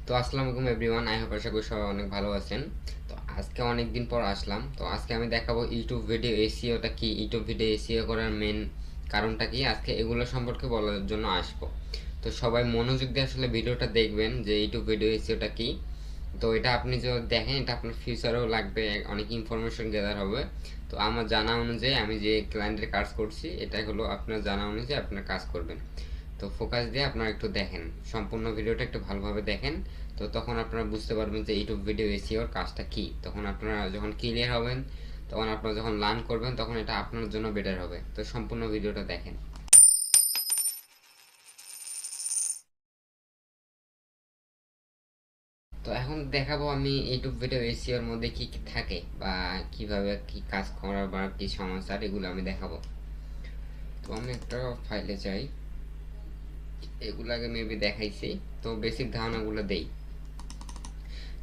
তো আসসালামু আলাইকুম এভরিওয়ান, আই হোপ আশা করি সবাই অনেক ভালো আছেন। তো আজকে অনেক দিন পর আসলাম। তো আজকে আমি দেখাবো ইউটিউব ভিডিও এসইওটা কি, ইউটিউব ভিডিও এসইও করার মেন কারণটা কি, আজকে এগুলো সম্পর্কে বলার জন্য আসবো। তো সবাই মনোযোগ দিয়ে আসলে ভিডিওটা দেখবেন যে ইউটিউব ভিডিও এসইওটা কি। তো এটা আপনি যদি দেখেন, এটা আপনার ফিউচারেও লাগবে, অনেক ইনফরমেশন গ্যাদার হবে। তো আমার জানা অনুযায়ী আমি যে ক্লায়েন্টের কাজ করছি, এটা হলো আপনার জানা অনুযায়ী আপনার কাজ করবেন। তো ফোকাস দিয়ে আপনারা একটু দেখেন, সম্পূর্ণ ভিডিওটা একটু ভালোভাবে দেখেন। তো তখন আপনারা বুঝতে পারবেন যে ইউটিউব ভিডিও এসইওর কাজটা কি। তখন আপনারা যখন ক্লিয়ার হবেন, তখন আপনারা যখন লার্ন করবেন, তখন এটা আপনার জন্য বেটার হবে। তো সম্পূর্ণ ভিডিওটা দেখেন। তো এখন দেখাবো আমি ইউটিউব ভিডিও এসইওর মধ্যে কি কি থাকে, বা কিভাবে কি কাজ করা বা কি সমস্যা, এগুলো আমি দেখাবো। তো আমি একটা ফাইলে যাই, এগুলো আগে মেবি দেখাইছি। তো বেসিক ধারণাগুলো দেই।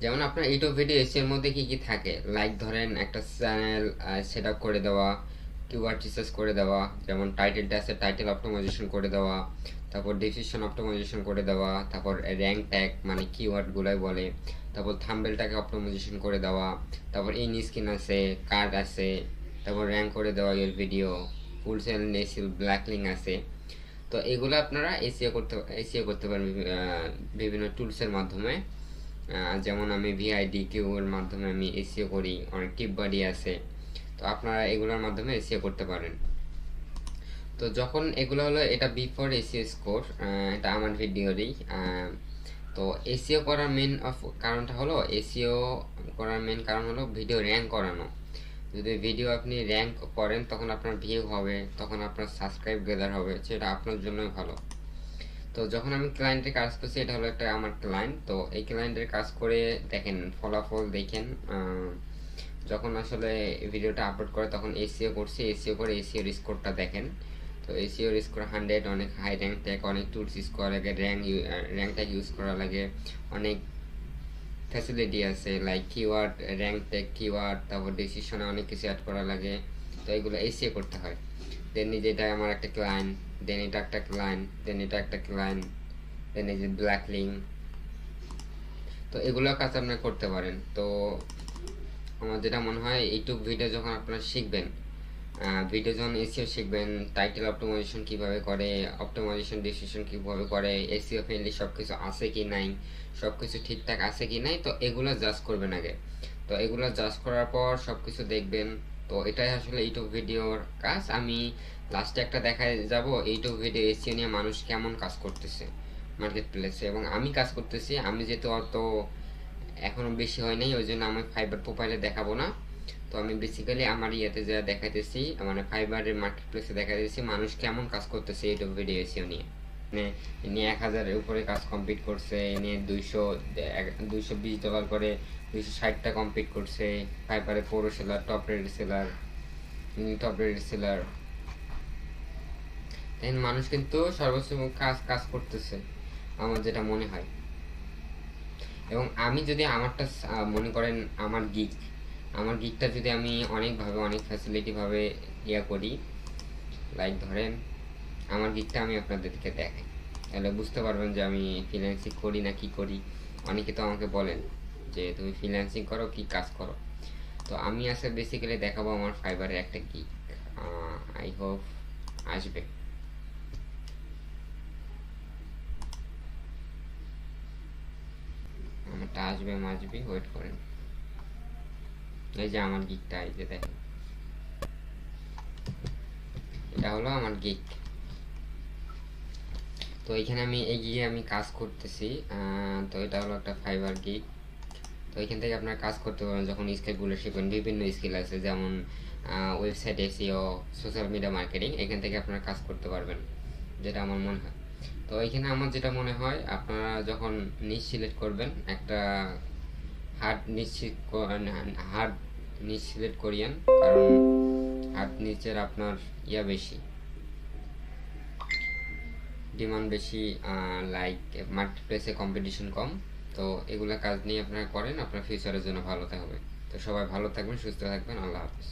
যেমন আপনার ইউটিউব ভিডিও এর মধ্যে কি কি থাকে, লাইক ধরেন একটা চ্যানেল সেট আপ করে দেওয়া, কিওয়ার্ড রিসার্চ করে দেওয়া, যেমন টাইটেলটা আছে টাইটেল অপটিমাইজেশন করে দেওয়া, তারপর ডেসক্রিপশন অপটিমাইজেশন করে দেওয়া, তারপর র্যাঙ্ক ট্যাগ মানে কিওয়ার্ডগুলাই বলে, তারপর থাম্বনেলটাকে অপটিমাইজেশন করে দেওয়া, তারপর ইন স্ক্রিন আছে, কার্ড আছে, তারপর র্যাঙ্ক করে দেওয়া এর ভিডিও, ফুল সেল নেসিল ব্ল্যাক লিঙ্ক আছে। তো এগুলো আপনারা এসিও করতে পারেন বিভিন্ন টুলসের মাধ্যমে। যেমন আমি ভিআইডি কিউ এর মাধ্যমে আমি এসিও করি, অনেক টিপ বাড়ি আছে। তো আপনারা এগুলোর মাধ্যমে এসিও করতে পারেন। তো যখন এগুলো হলো, এটা বিফোর এসিও স্কোর, এটা আমার ভিডিওরই। তো এসিও করার মেন অফ কারণটা হলো, এসিও করার মেন কারণ হলো ভিডিও র্যাঙ্ক করানো। যদি ভিডিও আপনি র্যাঙ্ক করেন, তখন আপনার ভিউ হবে, তখন আপনার সাবস্ক্রাইব গেদার হবে, সেটা আপনার জন্যই ভালো। তো যখন আমি ক্লায়েন্টের কাজ করছি, এটা হলো একটা আমার ক্লায়েন্ট। তো এই ক্লায়েন্টের কাজ করে দেখেন, ফলাফল দেখেন। যখন আসলে ভিডিওটা আপলোড করে, তখন এসিও করছি, এসিও করে এসিওর স্কোরটা দেখেন। তো এসিওর স্কোর 100, অনেক হাই র্যাঙ্ক ট্যাগ, অনেক টুলস ইউজ করা লাগে, র্যাঙ্ক ট্যাগ ইউজ করা লাগে, অনেক ফ্যাসিলিটি আছে, like keyword, rank tag, keyword, তারপর ডিসিশনে অনেক কিছু অ্যাড করা লাগে। তো এগুলো এসিও করতে হয়। দেন এই যে এটা আমার একটা ক্লায়েন্ট, দেন এটা একটা ক্লায়েন্ট, দেন এটা একটা ক্লায়েন্ট, দেন এই যে ব্ল্যাক লিঙ্ক। তো এগুলো কাজ আপনারা করতে পারেন। তো আমার যেটা মনে হয়, ইউটিউব ভিডিও যখন আপনারা শিখবেন, ভিডিও যখন এসিও শিখবেন, টাইটেল অপটিমাইজেশন কিভাবে করে, অপটিমাইজেশন ডিসিশন কিভাবে করে, এসিও ফ্রেন্ডলি সব কিছু আছে কি নাই, সব কিছু ঠিকঠাক আছে কি নাই, তো এগুলো জাজ করবেন আগে। তো এগুলো জাজ করার পর সব কিছু দেখবেন। তো এটাই আসলে ইউটিউব ভিডিওর কাজ। আমি লাস্টে একটা দেখায় যাব ইউটিউব ভিডিও এসিও নিয়ে মানুষ কেমন কাজ করতেছে মার্কেট প্লেসে, এবং আমি কাজ করতেছি। আমি যেহেতু অত এখনো বেশি হয় নাই, ওই জন্য আমি ফাইবার প্রোফাইলে দেখাবো না। তো আমি বেসিক্যালি আমার ইয়েতে যা দেখাইতেছি, মানে ফাইবারের মার্কেট প্লেসে দেখাইতেছি মানুষ কেমন কাজ করতেছে ইউটিউব ভিডিও এসিও নিয়ে। মানে নিয়ে 1000-এর উপরে কাজ কমপ্লিট করছে, নিয়ে 220 ডলার করে 260টা কমপ্লিট করছে। ফাইবারে pro seller, top rate seller, top rate seller. Then মানুষ কিন্তু সর্বোচ্চ কাজ কাজ করতেছে, আমার যেটা মনে হয়। এবং আমি যদি আমারটা মনে করেন, আমার গিকটা যদি আমি অনেকভাবে, অনেক ফ্যাসিলিটিভাবে ইয়া করি, লাইক ধরেন আমার গিকটা আমি আপনাদেরকে দেখাই, তাহলে বুঝতে পারবেন যে আমি ফ্রিল্যান্সিং করি না কি করি। অনেকে তো আমাকে বলেন যে তুমি ফ্রিল্যান্সিং করো, কি কাজ করো। তো আমি আসলে বেসিক্যালি দেখাবো আমার ফাইবারের একটা গিক। আই হোপ আসবে, আমারটা আসবে, ওয়েট করেন। এই যে আমার গিকটা, এই যে দেখেন, এটা হলো আমার গিক। তো এখানে আমি এগিয়ে আমি কাজ করতেছি। তো এটা হলো একটা ফাইবার গিগ। তো এখান থেকে আপনার কাজ করতে পারেন যখন স্কিলগুলো শিখবেন। বিভিন্ন স্কিল আছে, যেমন website SEO, social media marketing, এখান থেকে আপনারা কাজ করতে পারবেন, যেটা আমার মনে হয়। তো এখানে আমার যেটা মনে হয়, আপনারা যখন নিচ সিলেক্ট করবেন, একটা হার্ড নিশ্চিত হার্ড নিচ সিলেক্ট করিয়েন, কারণ হার্ড নিচের আপনার ইয়া বেশি, ডিমান্ড বেশি, লাইক মার্কেট প্লেসে কম্পিটিশন কম। তো এগুলা কাজ নিয়ে আপনারা করেন, আপনার ফিউচারের জন্য ভালো থাকবে। তো সবাই ভালো থাকবেন, সুস্থ থাকবেন, আল্লাহ হাফিজ।